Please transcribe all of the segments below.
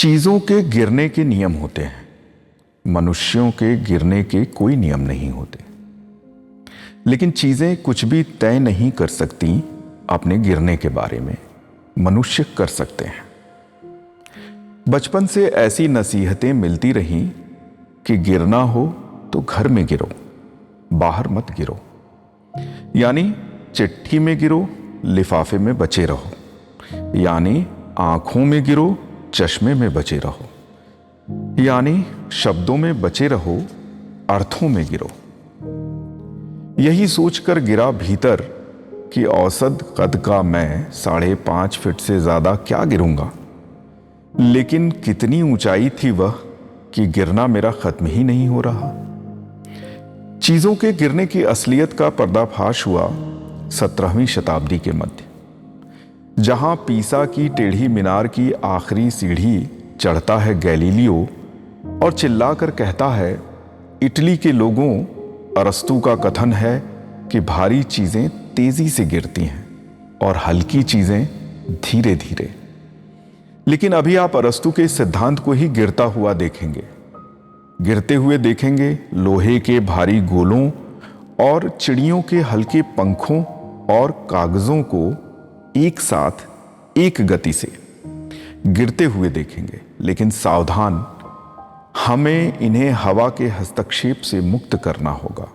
चीजों के गिरने के नियम होते हैं, मनुष्यों के गिरने के कोई नियम नहीं होते। लेकिन चीजें कुछ भी तय नहीं कर सकती अपने गिरने के बारे में, मनुष्य कर सकते हैं। बचपन से ऐसी नसीहतें मिलती रहीं कि गिरना हो तो घर में गिरो, बाहर मत गिरो। यानी चिट्ठी में गिरो, लिफाफे में बचे रहो। यानी आंखों में गिरो, चश्मे में बचे रहो। यानी शब्दों में बचे रहो, अर्थों में गिरो। यही सोचकर गिरा भीतर कि औसत कद का मैं 5.5 फीट से ज्यादा क्या गिरूंगा। लेकिन कितनी ऊंचाई थी वह कि गिरना मेरा खत्म ही नहीं हो रहा। चीजों के गिरने की असलियत का पर्दाफाश हुआ 17वीं शताब्दी के मध्य, जहां पीसा की टेढ़ी मीनार की आखिरी सीढ़ी चढ़ता है गैलीलियो और चिल्लाकर कहता है, इटली के लोगों, अरस्तू का कथन है कि भारी चीजें तेजी से गिरती हैं और हल्की चीजें धीरे धीरे। लेकिन अभी आप अरस्तू के सिद्धांत को ही गिरता हुआ देखेंगे। गिरते हुए देखेंगे लोहे के भारी गोलों और चिड़ियों के हल्के पंखों और कागजों को एक साथ एक गति से गिरते हुए देखेंगे। लेकिन सावधान, हमें इन्हें हवा के हस्तक्षेप से मुक्त करना होगा।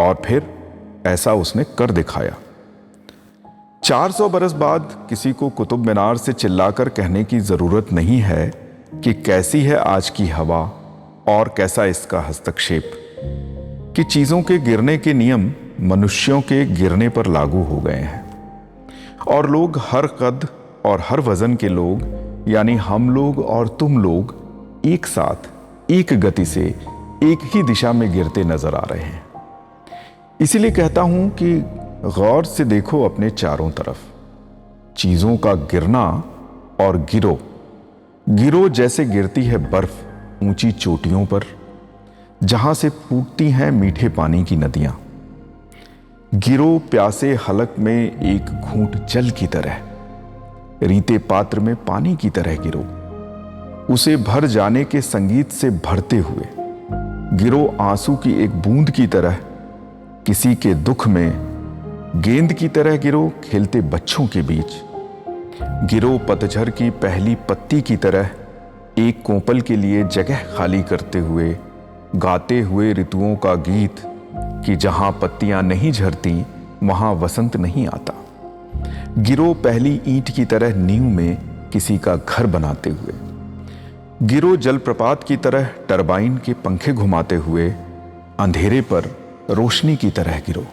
और फिर ऐसा उसने कर दिखाया। 400 बरस बाद किसी को कुतुब मीनार से चिल्लाकर कहने की जरूरत नहीं है कि कैसी है आज की हवा और कैसा इसका हस्तक्षेप, कि चीजों के गिरने के नियम मनुष्यों के गिरने पर लागू हो गए हैं। और लोग हर कद और हर वजन के लोग, यानी हम लोग और तुम लोग, एक साथ एक गति से एक ही दिशा में गिरते नजर आ रहे हैं। इसीलिए कहता हूं कि गौर से देखो अपने चारों तरफ, चीजों का गिरना, और गिरो। गिरो जैसे गिरती है बर्फ ऊंची चोटियों पर, जहां से फूटती हैं मीठे पानी की नदियां। गिरो प्यासे हलक में एक घूंट जल की तरह, रीते पात्र में पानी की तरह गिरो, उसे भर जाने के संगीत से भरते हुए। गिरो आंसू की एक बूंद की तरह, किसी के दुख में गेंद की तरह गिरो खेलते बच्चों के बीच। गिरो पतझड़ की पहली पत्ती की तरह, एक कोपल के लिए जगह खाली करते हुए, गाते हुए ऋतुओं का गीत कि जहां पत्तियां नहीं झरती वहां वसंत नहीं आता। गिरो पहली ईंट की तरह नींव में किसी का घर बनाते हुए। गिरो जलप्रपात की तरह टरबाइन के पंखे घुमाते हुए, अंधेरे पर रोशनी की तरह गिरो।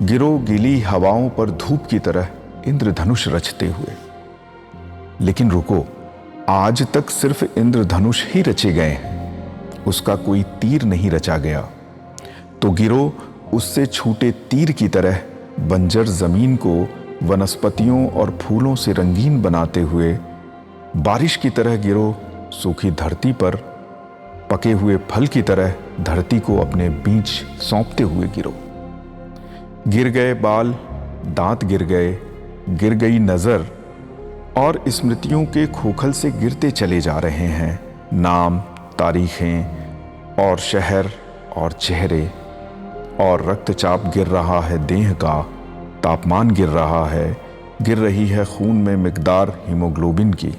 गिरो गीली हवाओं पर धूप की तरह इंद्रधनुष रचते हुए। लेकिन रुको, आज तक सिर्फ इंद्रधनुष ही रचे गए हैं, उसका कोई तीर नहीं रचा गया। तो गिरो उससे छूटे तीर की तरह बंजर जमीन को वनस्पतियों और फूलों से रंगीन बनाते हुए। बारिश की तरह गिरो सूखी धरती पर, पके हुए फल की तरह धरती को अपने बीज सौंपते हुए गिरो। गिर गए बाल, दांत गिर गए, गिर गई नजर, और स्मृतियों के खोखल से गिरते चले जा रहे हैं नाम, तारीखें और शहर और चेहरे। और रक्तचाप गिर रहा है देह का, तापमान गिर रहा है, गिर रही है खून में मिकदार हीमोग्लोबिन की।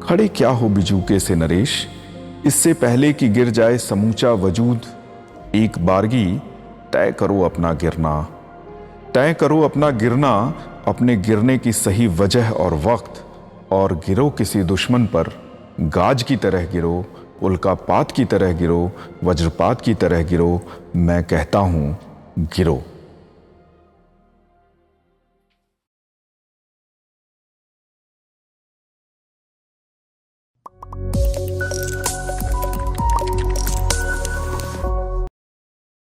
खड़े क्या हो बिजूके से नरेश, इससे पहले कि गिर जाए समूचा वजूद। एक बारगी तय करो अपना गिरना, तय करो अपना गिरना, अपने गिरने की सही वजह और वक्त। और गिरो किसी दुश्मन पर, गाज की तरह गिरो, उल्कापात की तरह गिरो, वज्रपात की तरह गिरो। मैं कहता हूं गिरो।